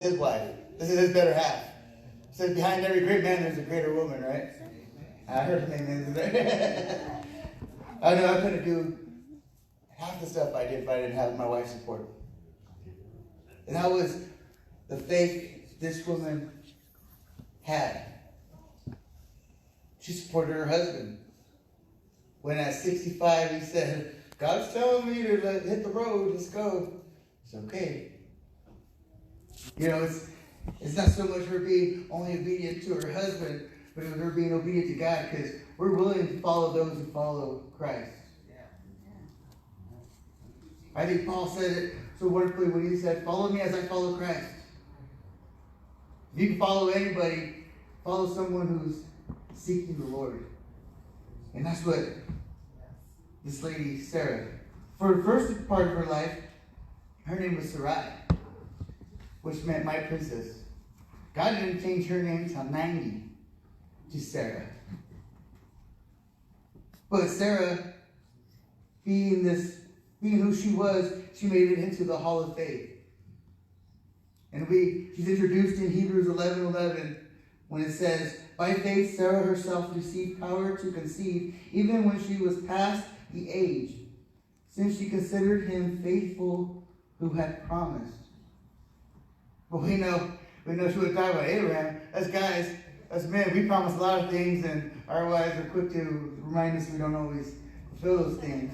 his wife. This is his better half. It says behind every great man there's a greater woman, right? I heard his name there. I know I couldn't do half the stuff I did if I didn't have my wife's support. And that was the faith this woman had. She supported her husband. When at 65 he said, God's telling me to hit the road, let's go. It's okay. You know, it's not so much her being only obedient to her husband, but it was her being obedient to God, because we're willing to follow those who follow Christ. I think Paul said it so wonderfully when he said, follow me as I follow Christ. If you can follow anybody, follow someone who's seeking the Lord. And that's what this lady, Sarah, for the first part of her life, her name was Sarai, which meant my princess. God didn't change her name until 90 to Sarah. But Sarah, being who she was, she made it into the Hall of Faith. And she's introduced in Hebrews 11:11 when it says, by faith Sarah herself received power to conceive, even when she was past the age, since she considered him faithful who had promised. But we know she would talk about Abraham. As guys, as men, we promise a lot of things, and our wives are quick to remind us we don't always fulfill those things.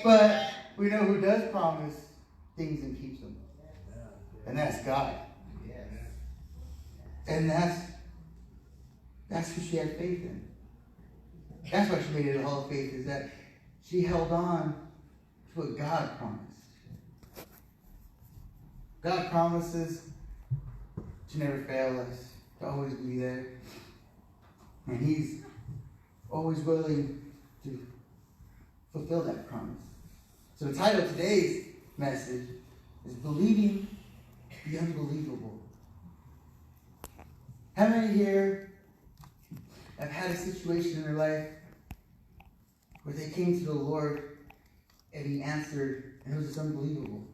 But we know who does promise things and keeps them. And that's God. And that's who she had faith in. That's why she made it a Hall of Faith, is that she held on to what God promised. God promises to never fail us, to always be there. And He's always willing to fulfill that promise. So the title of today's message is Believing the Unbelievable. How many here have had a situation in their life where they came to the Lord and He answered, and it was just unbelievable?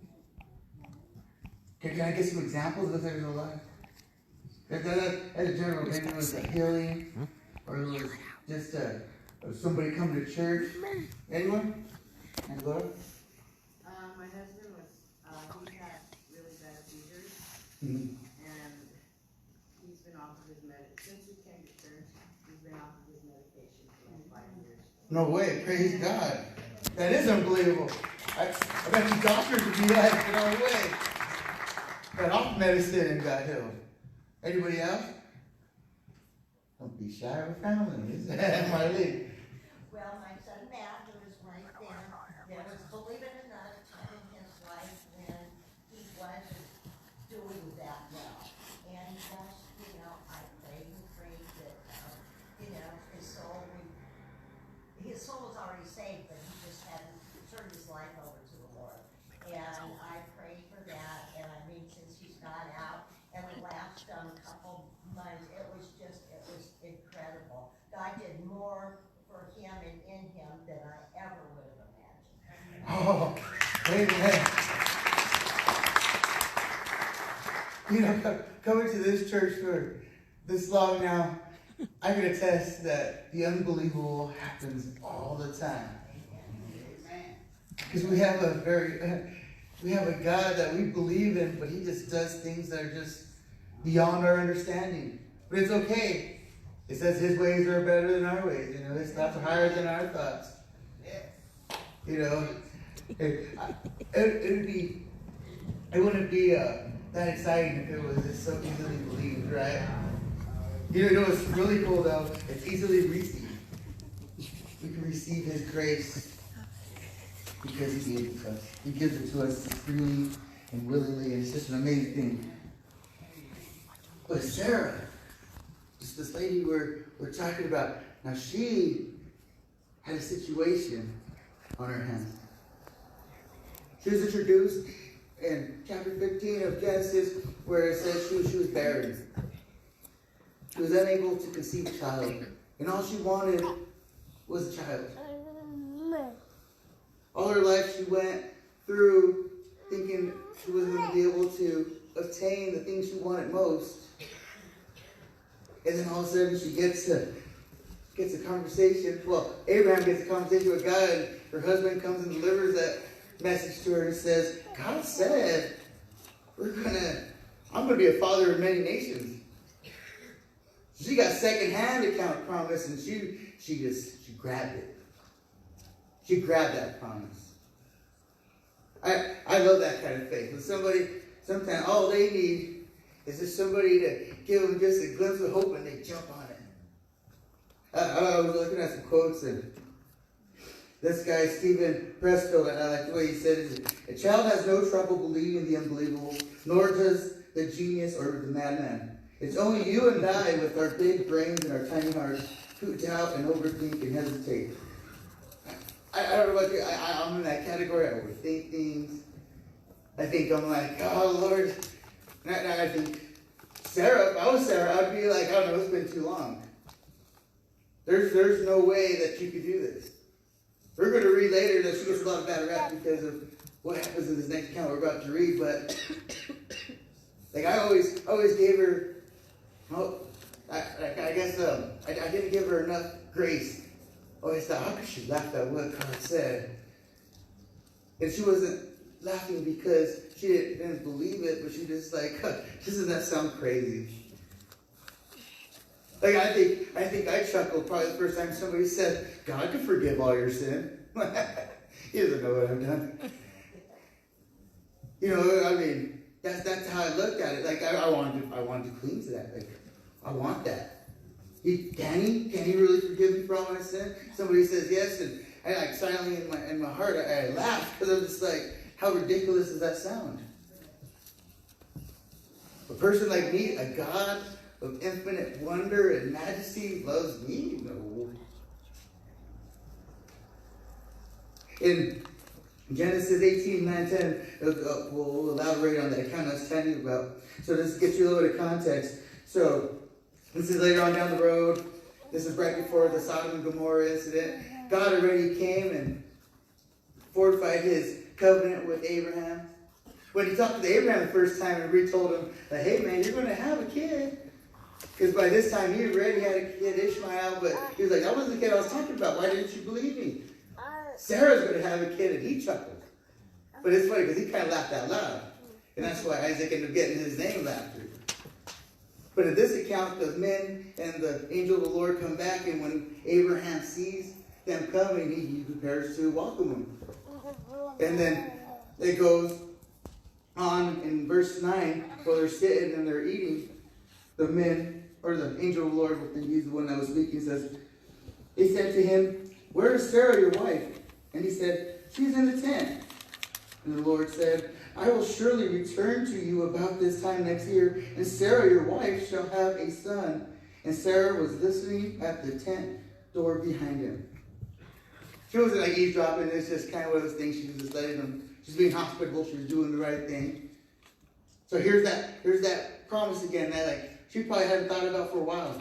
Can I get some examples? Because there's a lot. As a general, maybe it was a healing, or it was just somebody coming to church. Anyone? Angela? My husband he had really bad seizures, Mm-hmm. and he's been off of his since he came to church, he's been off of his medication for like 5 years. No way, praise God. That is unbelievable. I bet you doctors would be like, no way. Got off medicine and got healed. Anybody else? Don't be shy of a family. Marlene. Well, my son Matt, who was right there was, believe it or not, a time in his life when he wasn't doing that well. And just, I prayed and prayed that, his soul was already saved, but he just hadn't turned his life over to the Lord. And I prayed for that, and since he's gone out, and the last couple months, it was incredible. God did more for him and in him than I ever would have imagined. Oh, amen. Coming to this church for this long now, I can attest that the unbelievable happens all the time. Because we have a God that we believe in, but He just does things that are just beyond our understanding. But it's okay. It says His ways are better than our ways. His thoughts are higher than our thoughts. It wouldn't be that exciting if it was just so easily believed, right? What's really cool though? It's easily received. We can receive His grace because He gave it to us. He gives it to us freely and willingly, and it's just an amazing thing. But Sarah, this lady we're talking about, now she had a situation on her hands. She was introduced in chapter 15 of Genesis, where it says she was barren. She was unable to conceive a child, and all she wanted was a child. All her life she went through thinking she wasn't going to be able to obtain the things she wanted most. And then all of a sudden she gets a conversation. Well, Abraham gets a conversation with God, and her husband comes and delivers that message to her and says, God said, I'm going to be a father of many nations. She got second-hand account promise, and she grabbed it. She grabbed that promise. I love that kind of faith. When sometimes all they need is just somebody to give them just a glimpse of hope, and they jump on it. I was looking at some quotes, and this guy, Stephen Pressfield, I like the way he said it. A child has no trouble believing the unbelievable, nor does the genius or the madman. It's only you and I, with our big brains and our tiny hearts, who doubt and overthink and hesitate. I don't know about you. I'm in that category. I overthink things. I'm like, oh, Lord. And I think, Sarah, if I was Sarah, I'd be like, I don't know, it's been too long. There's no way that you could do this. We're going to read later that she gets a lot of bad rap because of what happens in this next account we're about to read. But like I always gave her, I guess I didn't give her enough grace. I always thought, how could she laugh at what God said? And she wasn't laughing because she didn't believe it, but she just like, doesn't that sound crazy? Like I think I chuckled probably the first time somebody said, God can forgive all your sin. He doesn't know what I've done. You know, I mean, that's how I looked at it. Like I wanted to cling to that. Like I want that. Can he really forgive me for all my sin? Somebody says yes, and I like silently in my heart I laugh because I'm just like, how ridiculous does that sound? A person like me, a God of infinite wonder and majesty, loves me? No. In Genesis 18:9-10, we'll elaborate on that account I was telling you about. So this gets you a little bit of context. So this is later on down the road. This is right before the Sodom and Gomorrah incident. God already came and fortified his covenant with Abraham. When he talked to Abraham the first time and retold him that, hey man, you're going to have a kid. Because by this time he already had a kid, Ishmael, but he was like, that wasn't the kid I was talking about. Why didn't you believe me? Sarah's going to have a kid, and he chuckled. But it's funny because he kind of laughed out loud. And that's why Isaac ended up getting his name after. But in this account, the men and the angel of the Lord come back, and when Abraham sees them coming, he prepares to welcome them. And then it goes on in verse 9, while they're sitting and they're eating, the men, or the angel of the Lord, he's the one that was speaking, says, he said to him, where is Sarah, your wife? And he said, she's in the tent. And the Lord said, I will surely return to you about this time next year, and Sarah, your wife, shall have a son. And Sarah was listening at the tent door behind him. She wasn't like eavesdropping. It's just kind of one of those things. She was just letting them. She's being hospitable. She was doing the right thing. So here's that promise again that like she probably hadn't thought about for a while.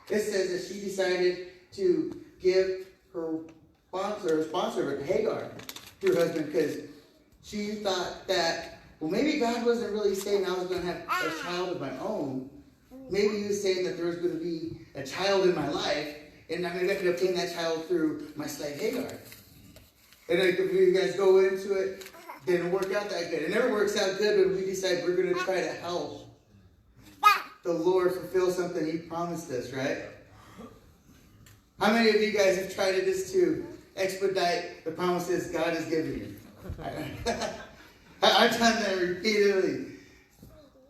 It says that she decided to give her sponsor Hagar to her husband because she thought that, well, maybe God wasn't really saying I was going to have a child of my own. Maybe he was saying that there was going to be a child in my life, and maybe I could obtain that child through my slave Hagar. And if you guys go into it, it didn't work out that good. It never works out good when we decide we're going to try to help the Lord fulfill something he promised us, right? How many of you guys have tried this to expedite the promises God has given you? I've done that repeatedly.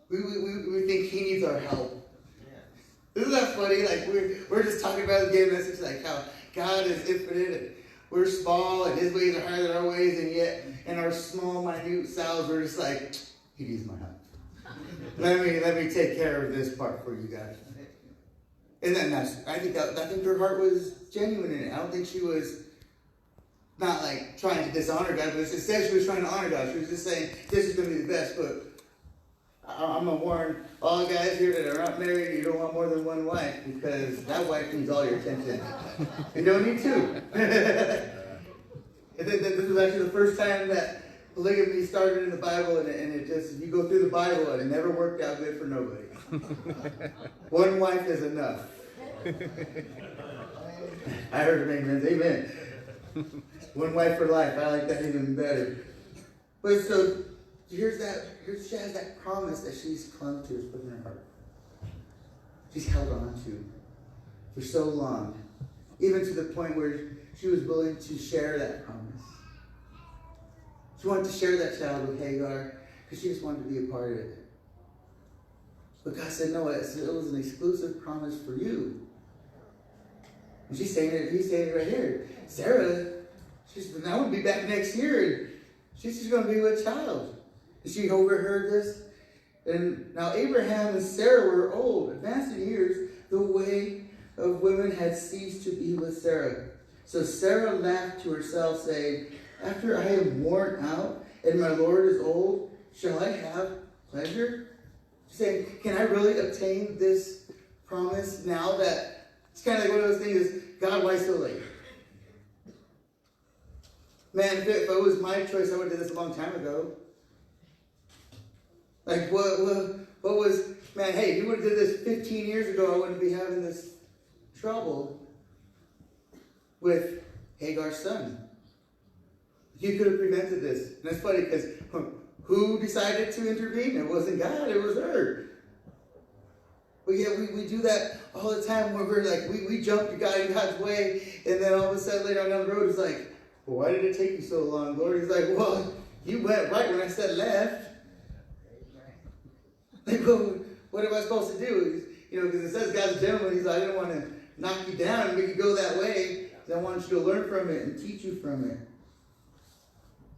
We think he needs our help. Isn't that funny? Like we're just talking about the message, like how God is infinite and we're small and his ways are higher than our ways, and yet in our small, minute selves, we're just like, he needs my help. Let me take care of this part for you guys. And then I think her heart was genuine in it. I don't think she was not like trying to dishonor God, but instead she was trying to honor God. She was just saying, this is going to be the best, but I'm going to warn all the guys here that are not married, you don't want more than one wife, because that wife needs all your attention. You don't need two. And then this was actually the first time that polygamy started in the Bible, and it just, you go through the Bible, and it never worked out good for nobody. One wife is enough. I heard him, amen. Amen. One wife for life. I like that even better. But so, she has that promise that she's clung to, it's put in her heart. She's held on to for so long. Even to the point where she was willing to share that promise. She wanted to share that child with Hagar because she just wanted to be a part of it. But God said, no, it was an exclusive promise for you. And he's saying it right here. Sarah, I want to be back next year, and she's just going to be with child. And she overheard this. And now Abraham and Sarah were old, advanced in years. The way of women had ceased to be with Sarah. So Sarah laughed to herself, saying, after I am worn out and my Lord is old, shall I have pleasure? She's saying, can I really obtain this promise now that it's kind of like one of those things, God, why so late? Man, if it was my choice, I would have did this a long time ago. Like, what was, man, hey, if you would have did this 15 years ago, I wouldn't be having this trouble with Hagar's son. You could have prevented this. And it's funny because who decided to intervene? It wasn't God, it was her. But yet we do that all the time where we're like, we jump to God in God's way, and then all of a sudden later on down the road, it's like, well, why did it take you so long, Lord? He's like, well, you went right when I said left. Like, well, what am I supposed to do? Because it says God's a gentleman. He's like, I didn't want to knock you down and make you go that way. I wanted you to learn from it and teach you from it.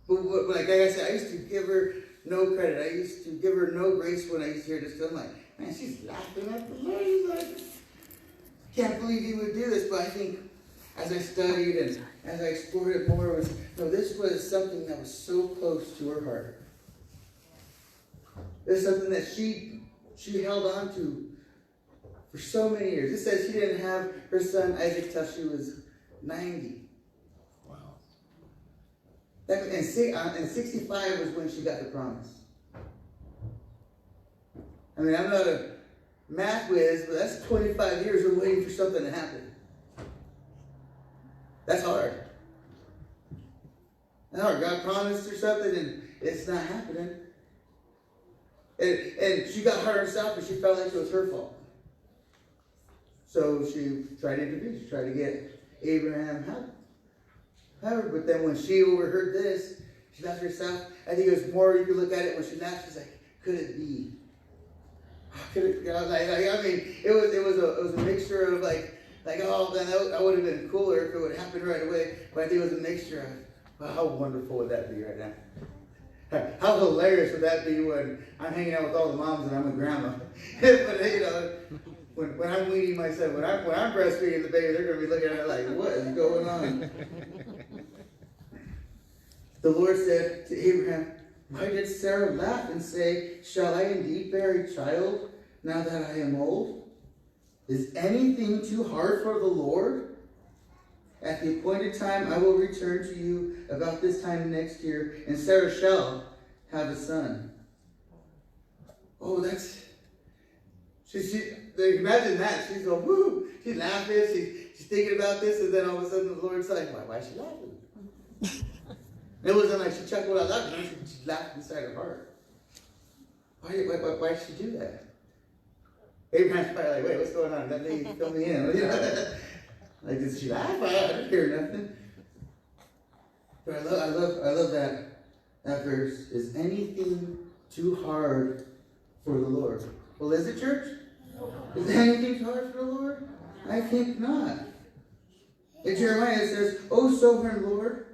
But like I said, I used to give her no credit. I used to give her no grace when I used to hear this. I'm like, man, she's laughing at the Lord. He's like, can't believe you would do this. But I think as I studied and as I explored it more, this was something that was so close to her heart. It's something that she held on to for so many years. It says she didn't have her son Isaac till she was 90. Wow. And 65 was when she got the promise. I mean, I'm not a math whiz, but that's 25 years of waiting for something to happen. That's hard. That's hard. God promised her something and it's not happening. And she got hurt herself, and she felt like it was her fault. So she tried to intervene. She tried to get Abraham help. But then when she overheard this, she laughed herself. I think it was more, you could look at it when she laughed, she's like, could it be? Could it be? I mean, it was a mixture of like, oh, man, that would have been cooler if it would have happened right away. But I think it was a mixture of, wow, how wonderful would that be right now? How hilarious would that be when I'm hanging out with all the moms and I'm a grandma? But when I'm weaning my son, when I'm breastfeeding the baby, they're going to be looking at it like, what is going on? The Lord said to Abraham, why did Sarah laugh and say, shall I indeed bear a child now that I am old? Is anything too hard for the Lord? At the appointed time, I will return to you about this time next year, and Sarah shall have a son. Oh, imagine that. She's going, woo! She's laughing. She's thinking about this, and then all of a sudden the Lord's like, why is she laughing? It wasn't like she chuckled out loud. She laughed inside her heart. Why did she do that? Abraham's probably like, wait, what's going on? That lady fill me in. Like, did she laugh? I didn't hear nothing. But I love that verse. Is anything too hard for the Lord? Well, is it, church? Is anything too hard for the Lord? I think not. In Jeremiah it says, O sovereign Lord,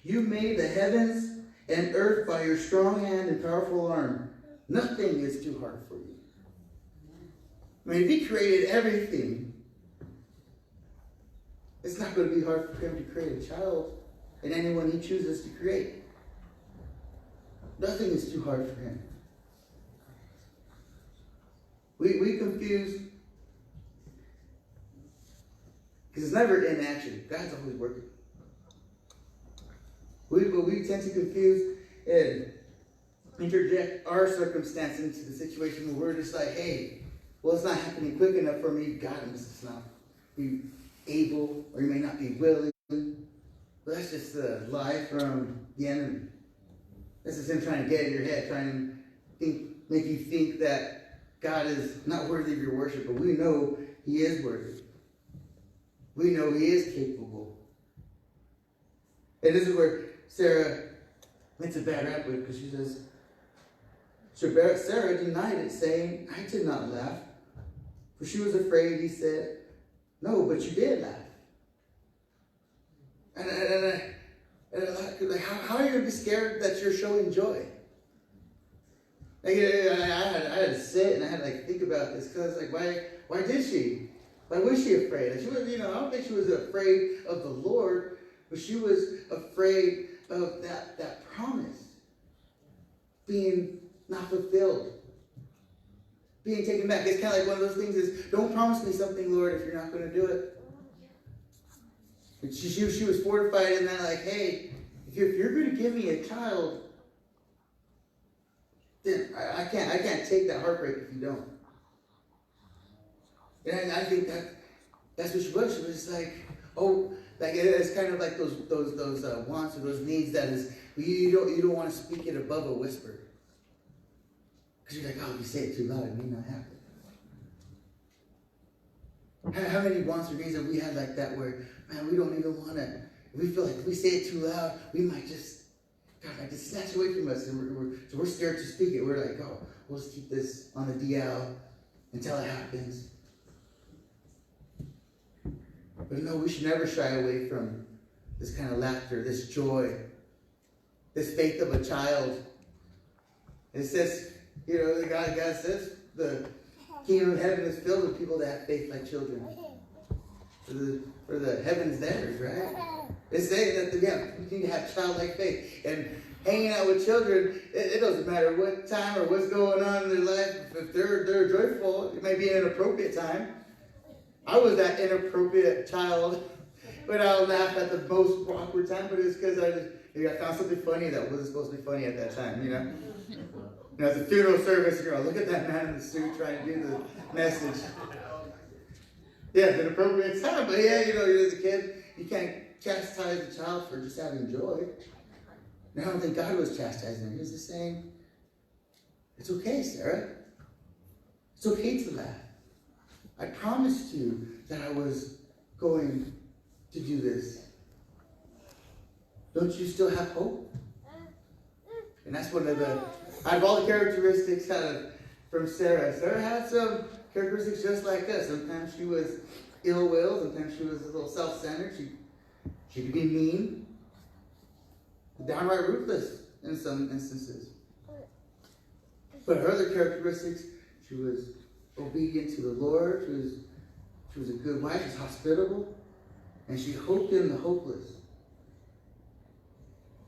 you made the heavens and earth by your strong hand and powerful arm. Nothing is too hard for you. I mean, if he created everything, it's not going to be hard for him to create a child and anyone he chooses to create. Nothing is too hard for him. We confuse, because it's never in action. God's always working. We tend to confuse and interject our circumstance into the situation where we're just like, hey, well, it's not happening quick enough for me. God must not be able, or you may not be willing. But that's just a lie from the enemy. This is him trying to get in your head, trying to make you think that God is not worthy of your worship. But we know he is worthy. We know he is capable. And this is where Sarah gets a bad rap with, because she says, Sarah denied it, saying, I did not laugh. For she was afraid. He said, no, but you did laugh. And how are you going to be scared that you're showing joy? Like, I had to sit and I had to think about this, because why did she? Why was she afraid? Like, she was, I don't think she was afraid of the Lord, but she was afraid of that promise being not fulfilled, being taken back. It's kind of like one of those things is, don't promise me something, Lord, if you're not going to do it. And she was fortified in that, like, hey, if you're going to give me a child, then I can't take that heartbreak if you don't. And I think that's what she was. She was just like, oh, like it's kind of like those wants or those needs that is you don't want to speak it above a whisper, because you're like, oh, if you say it too loud, it may not happen. How many wants or needs have we had like that where, man, we don't even want to, we feel like if we say it too loud, we might just, God, might just snatch away from us, and we're scared to speak it. We're like, oh, we'll just keep this on the DL until it happens. But no, we should never shy away from this kind of laughter, this joy, this faith of a child. It says, God says, the kingdom of heaven is filled with people that have faith like children. For the heavens theirs, right? They say that, we need to have childlike faith. And hanging out with children, it doesn't matter what time or what's going on in their life. If they're joyful, it might be an inappropriate time. I was that inappropriate child when I would laugh at the most awkward time, but it's because I found something funny that wasn't supposed to be funny at that time, It's a funeral service, look at that man in the suit trying to do the message. Yeah, it's an appropriate time, but you're the kid, you can't chastise the child for just having joy. And I don't think God was chastising him. He was just saying, it's okay, Sarah. It's okay to laugh. I promised you that I was going to do this. Don't you still have hope? And that's one of out of all the characteristics from Sarah. Sarah had some characteristics just like us. Sometimes she was ill-willed. Sometimes she was a little self-centered. She could be mean, downright ruthless in some instances. But her other characteristics, she was obedient to the Lord. She was a good wife. She was hospitable, and she hoped in the hopeless.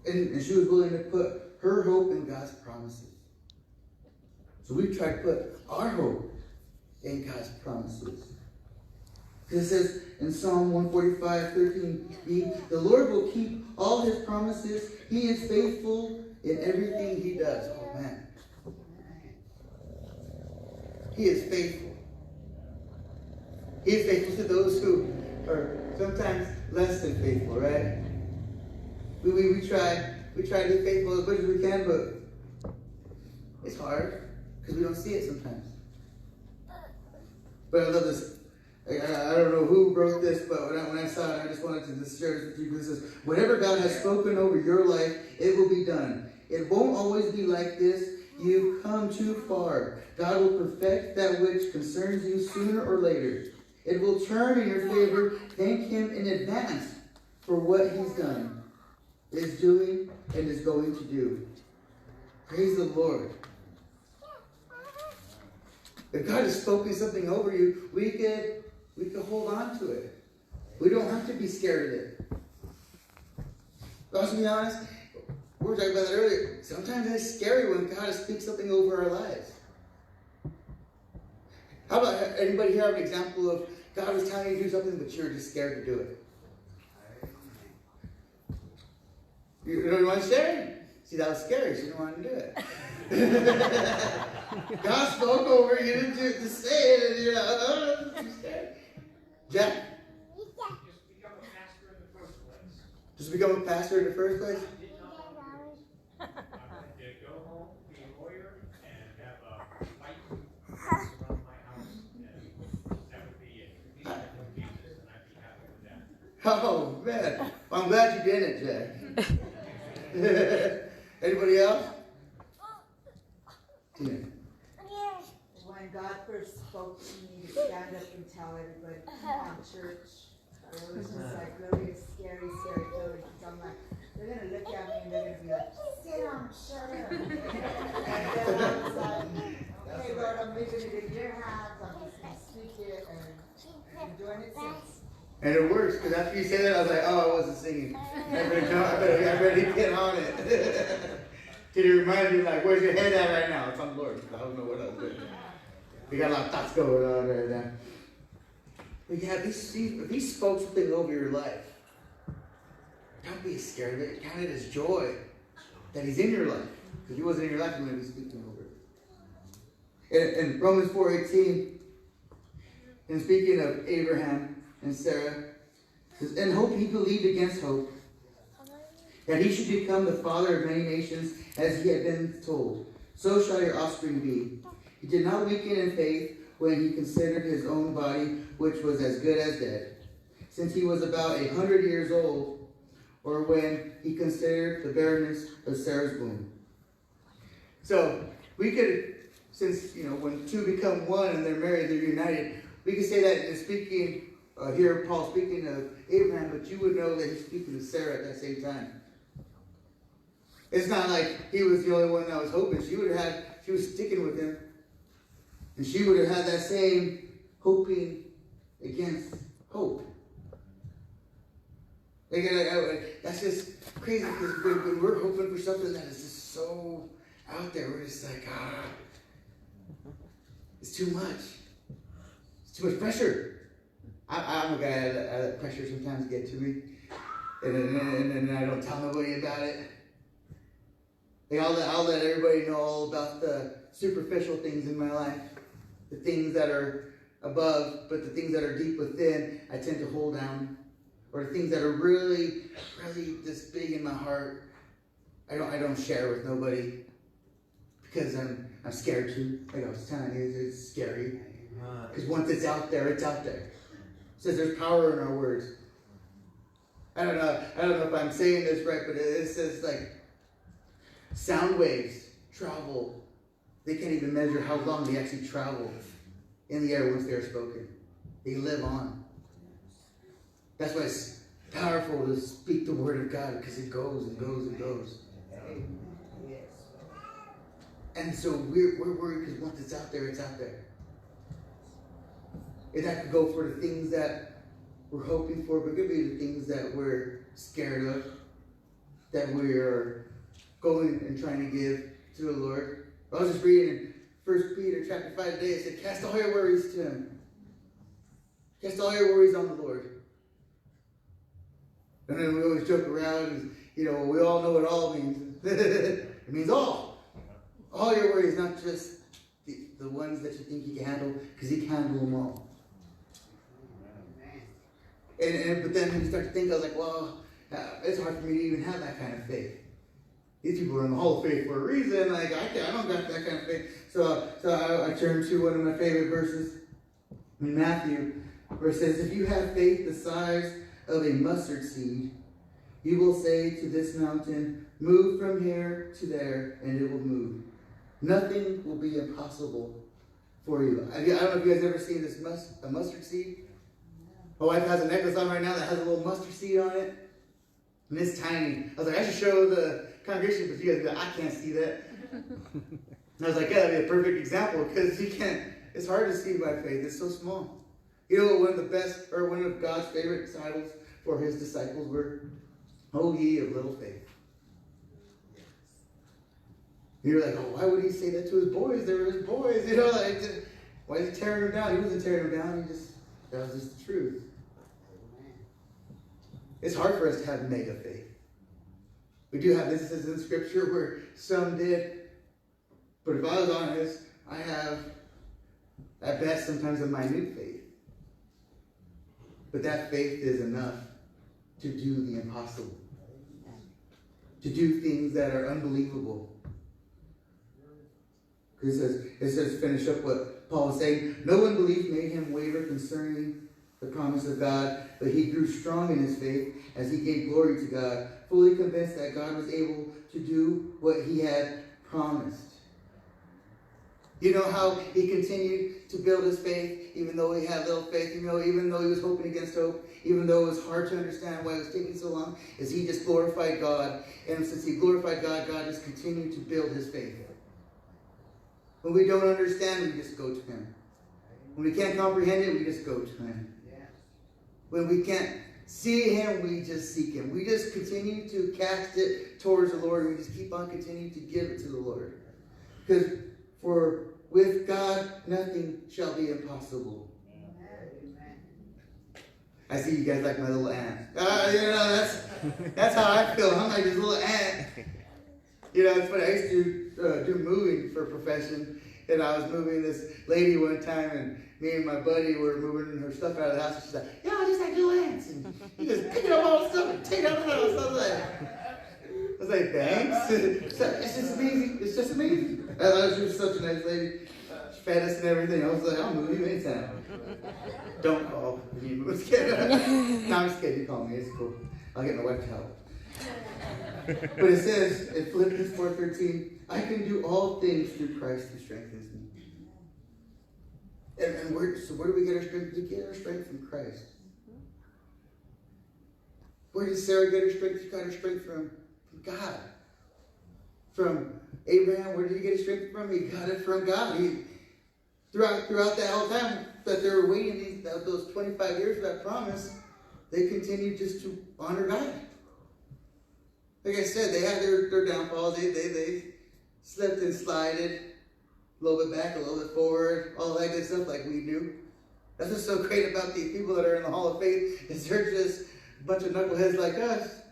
And she was willing to put her hope in God's promises. So we try to put our hope in God's promises. Because it says in Psalm 145:13b, the Lord will keep all his promises. He is faithful in everything he does. Oh man. He is faithful. He is faithful to those who are sometimes less than faithful, right? We try to be faithful as much as we can, but it's hard because we don't see it sometimes. But I love this. I don't know who wrote this, but when I saw it, I just wanted to share this with you. This is, whatever God has spoken over your life, it will be done. It won't always be like this. You've come too far. God will perfect that which concerns you sooner or later. It will turn in your favor. Thank him in advance for what he's done, is doing, and is going to do. Praise the Lord. If God has spoken something over you, we could hold on to it. We don't have to be scared of it. But to be honest, we were talking about that earlier. Sometimes it's scary when God speaks something over our lives. How about anybody here have an example of God was telling you to do something, but you were just scared to do it? You don't want to share? See, that was scary. She didn't want to do it. God spoke over you to say it, and you're like, oh, I'm scared. Jack? Just become a pastor in the first place? Go home, be a lawyer, and have a light around my house, and that would be it. At least I know Jesus, and I'd be happy with that. Oh, man. Well, I'm glad you did it, Jack. Anybody else? Yeah. When God first spoke to me to stand up and tell everybody to come on church, it was just like really a scary feeling. Because I'm like, they're going to look at me and they're going to be like, sit down, shut up. And then I was like, okay, Lord, I'm leaving it in your hands. I'm just going to speak it and I'm doing it since. And it works, because after you said that, I was like, oh, I wasn't singing. I better get on it. Can you remind me, like, where's your head at right now? It's on the Lord. I don't know what I was doing. We got a lot of thoughts going on right now. But yeah, if he spoke something over your life, don't be scared of it. Count it as joy that he's in your life. Because if he wasn't in your life, he wouldn't be speaking over it. In Romans 4:18, and speaking of Abraham and Sarah, says, in hope he believed against hope, that he should become the father of many nations, as he had been told. So shall your offspring be. He did not weaken in faith when he considered his own body, which was as good as dead, since he was about 100 years old, or when he considered the barrenness of Sarah's womb. So we could, since when two become one and they're married, they're united, we could say that in speaking. Here, Paul speaking of Abraham, but you would know that he's speaking to Sarah at that same time. It's not like he was the only one that was hoping. She was sticking with him. And she would have had that same hoping against hope. That's just crazy, because when we're hoping for something that is just so out there, we're just like, it's too much. It's too much pressure. I'm a guy that pressure sometimes get to me, and I don't tell nobody about it. I'll let everybody know all about the superficial things in my life, the things that are above, but the things that are deep within, I tend to hold down, or the things that are really, really this big in my heart, I don't share with nobody, because I'm scared to. Like I was telling you, it's scary, because once it's out there, it's out there. It says there's power in our words. I don't know if I'm saying this right, but it says like sound waves travel. They can't even measure how long they actually travel in the air once they're spoken. They live on. That's why it's powerful to speak the word of God, because it goes and goes and goes. And so we're worried because once it's out there, it's out there. And that could go for the things that we're hoping for, but it could be the things that we're scared of, that we're going and trying to give to the Lord. I was just reading in 1 Peter chapter 5 today. It said, cast all your worries to him. Cast all your worries on the Lord. And then we always joke around, we all know what all means. It means all. All your worries, not just the ones that you think you can handle, because he can handle them all. But then when you start to think, I was like, well, it's hard for me to even have that kind of faith. These people are in the Hall of Faith for a reason. Like, I don't got that kind of faith. So I turned to one of my favorite verses in Matthew, where it says, if you have faith the size of a mustard seed, you will say to this mountain, move from here to there, and it will move. Nothing will be impossible for you. I don't know if you guys ever seen this a mustard seed. My wife has a necklace on right now that has a little mustard seed on it. And it's tiny. I was like, I should show the congregation, but you guys be like, I can't see that. And I was like, yeah, that'd be a perfect example, because you can't, it's hard to see by faith. It's so small. One of God's favorite titles for his disciples were, O ye of little faith. You're like, oh, why would he say that to his boys? They were his boys. Why is he tearing them down? He wasn't tearing them down. That was just the truth. It's hard for us to have mega faith. We do have instances in Scripture where some did, but if I was honest, I have, at best, sometimes a minute faith. But that faith is enough to do the impossible, to do things that are unbelievable. It says, finish up what Paul was saying. No unbelief made him waver concerning the promise of God, but he grew strong in his faith as he gave glory to God, fully convinced that God was able to do what he had promised. You know how he continued to build his faith, even though he had little faith, even though he was hoping against hope, even though it was hard to understand why it was taking so long, is he just glorified God. And since he glorified God, God just continued to build his faith. When we don't understand, we just go to him. When we can't comprehend it, we just go to him. When we can't see him, we just seek him. We just continue to cast it towards the Lord. We just keep on continuing to give it to the Lord. Because with God, nothing shall be impossible. I see you guys like my little ant. That's how I feel. I'm like this little ant. It's funny. I used to do moving for a profession. And I was moving this lady one time, and me and my buddy were moving her stuff out of the house. And she's like, "Yeah, I just like little ants." And he just picking up all the stuff and taking it out of the house. I was like, thanks. It's just amazing. It's just amazing. I thought she was such a nice lady. She fed us and everything. I was like, I'll move you anytime. Don't call when you move. No, I'm just kidding. You call me. It's cool. I'll get my wife to help. But it says in Philippians 4:13, I can do all things through Christ who strengthens me. And where do we get our strength? We get our strength from Christ. Where did Sarah get her strength? She got her strength from God. From Abraham, where did he get his strength from? He got it from God. Throughout that whole time that they were waiting, those 25 years for that promise, they continued just to honor God. Like I said, they had their downfalls. They slipped and slided a little bit back, a little bit forward, all that good stuff like we do. That's what's so great about these people that are in the Hall of Faith, is they're just a bunch of knuckleheads like us.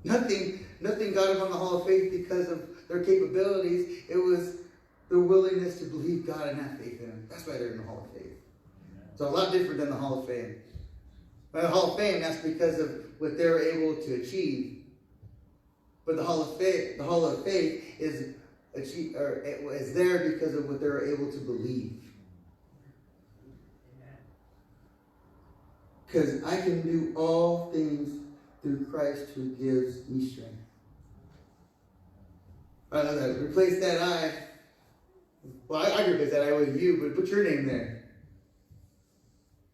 Nothing got them on the Hall of Faith because of their capabilities. It was their willingness to believe God and have faith in Him. That's why they're in the Hall of Faith. So a lot different than the Hall of Fame. But the Hall of Fame, that's because of what they were able to achieve. But the Hall of Faith is there because of what they were able to believe. Because I can do all things through Christ who gives me strength. Replace that I. Well, I can replace that I with you, but put your name there.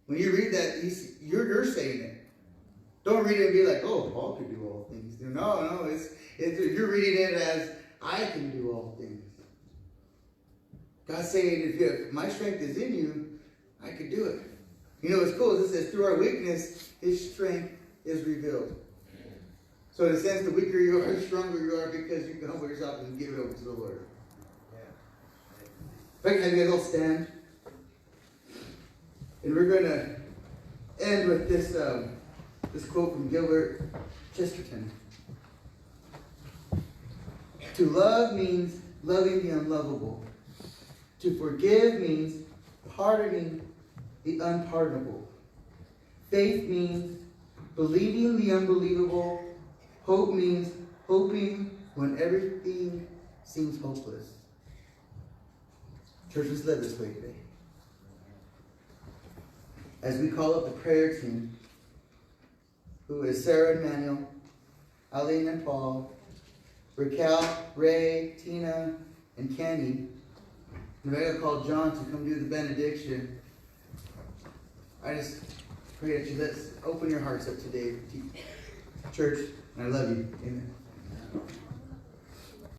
When you read that, you're saying it. Don't read it and be like, "Oh, Paul can do all things." No, you're reading it as I can do all things. God's saying, if my strength is in you, I can do it. What's cool is it says, through our weakness, His strength is revealed. So in a sense, the weaker you are, the stronger you are, because you can humble yourself and give it over to the Lord. If I can have you guys all stand. And we're going to end with this quote from Gilbert Chesterton. To love means loving the unlovable. To forgive means pardoning the unpardonable. Faith means believing the unbelievable. Hope means hoping when everything seems hopeless. Church, let's live this way today. As we call up the prayer team, who is Sarah and Manuel, Eileen and Paul, Raquel, Ray, Tina, and Kenny, and we're going to call John to come do the benediction. I just pray that let's open your hearts up today, church, and I love you. Amen.